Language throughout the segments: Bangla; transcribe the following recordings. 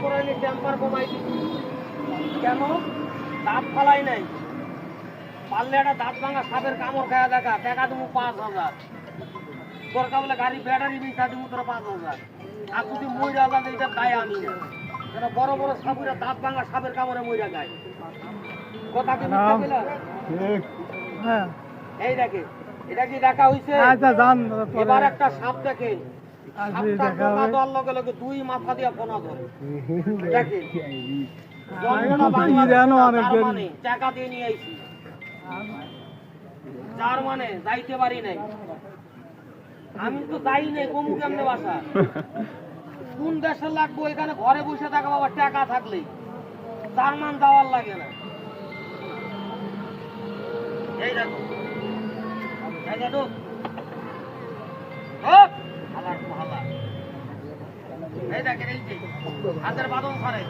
করে নি টেম্পার কমাই দিচ্ছি। কেন? দাঁত ফালাই নাই। পারলে একটা দাঁত ভাঙা সাপের কামড় খাওয়া দেখা, টাকা দেবো 5,000। দরকার বলে গাড়ি ব্যাটারি বিছা দেবো তোরা 5,000। আর যদি মইরা যায় এটা গায়ে আনি না। কেন বড় বড় সাপুরা দাঁত ভাঙা সাপের কামড়ে মইরা যায়। কথা কি বুঝতে পেলে? হ্যাঁ এই দেখে, এটা কি দেখা হইছে? আচ্ছা জান এবার একটা সাপ দেখে, সাপটা পোনা দেওয়ার লগে লগে 2 মাথা দিয়া পোনা ধরে। দেখে টাকা দিয়ে নিয়ে আইছি, যার মানে যাইতে পারি নাই। আমি তো যাই নাই, কমু কেমনে বাসা? কোন দেশে লাগবো? এখানে ঘরে বসে থাকা বাবা, টাকা থাকলেই জার্মান যাওয়ার লাগে না। এই দেখো, এই দেখো, এই দেখেন, এই যে হাতের বাদন ছাড়ে।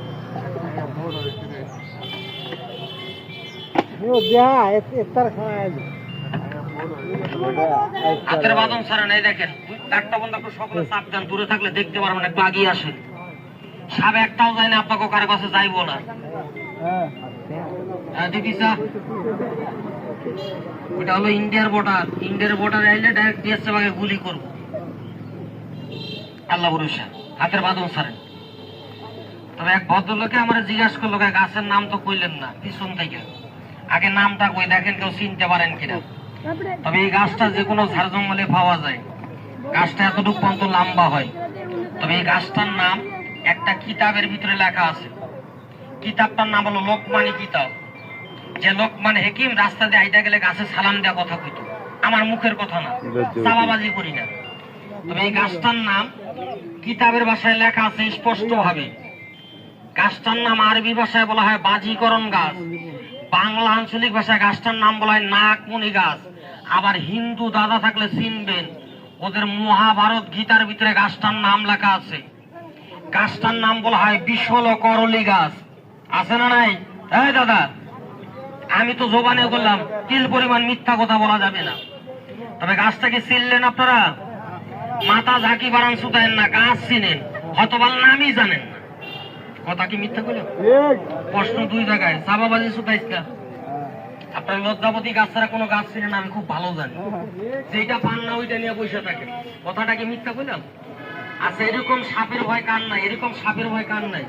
হাতের বাদন ছাড়েন, এই দেখেন একটা বন্ধ সকলে সাবধান, দূরে থাকলে দেখতে পারবেন, একটু আগিয়ে আসেন। সাপ একটাও যায় না, আপনাকে কারো কাছে যাইবো না। ওটা হলো ইন্ডিয়ার বর্ডার। ইন্ডিয়ার বর্ডার আইলে ডাইরেক্ট বিএসএফ আগে গুলি করবো। আল্লাহ ভরসা, হাতের বাদন ছাড়েন। তবে এক ভদ্রলোকে আমার জিজ্ঞাসা করলো, গাছের নাম তো কইলেন না পিছন থেকে, আগে নামটা কই দেখেন কেউ চিনতে পারেন কিনা। তবে এই গাছটা যে কোনো ঝাড় জঙ্গলে পাওয়া যায়। গাছটা এতটুকু পর্যন্ত লম্বা হয়। তবে এই গাছটার নাম একটা কিতাবের ভিতরে লেখা আছে। কিতাবটার নাম হলো লোকমানি কিতাব। যে লোকমান হাকিম রাস্তা দিয়ে আইটা গেলে গাছে সালাম দেওয়া কথা কইতো। আমার মুখের কথা না, চালাবাজি করি না। তবে এই গাছটার নাম কিতাবের ভাষায় লেখা আছে স্পষ্ট ভাবে। গাছটার নাম আরবি ভাষায় বলা হয় বাজিকরণ গাছ, বাংলা আঞ্চলিক ভাষায় গাছটার নাম বলা হয় নাকমণি গাছ। আবার হিন্দু দাদা থাকলে চিনবেন, ওদের মহাভারত গীতার ভিতরে গাছটার নাম লেখা আছে। গাছটার নাম বলা হয় বিশল করলি গাছ। আছে না নাই? হ্যাঁ দাদা, আমি তো জোবানে করলাম, তিল পরিমাণ মিথ্যা কথা বলা যাবে না। তবে গাছটাকে চিনলেন আপনারা? মাথা ঝাঁকি বাড়ান শুধায়েন না, গাছ চিনেন, হয়তো বা নামই জানেন না। কথা কি মিথ্যা করলাম? প্রশ্ন 2 জায়গায়, চাপাবাজি শুধাইস না। আপনার লজ্জাপতি গাছ ছাড়া কোনো গাছ চিনেন আমি খুব ভালো জানি। যেটা পান না ওইটা নিয়ে বসে থাকে। কথাটা কি মিথ্যা করলাম? আচ্ছা, এরকম সাপের ভয় কার নাই? এরকম সাপের ভয় কার নাই?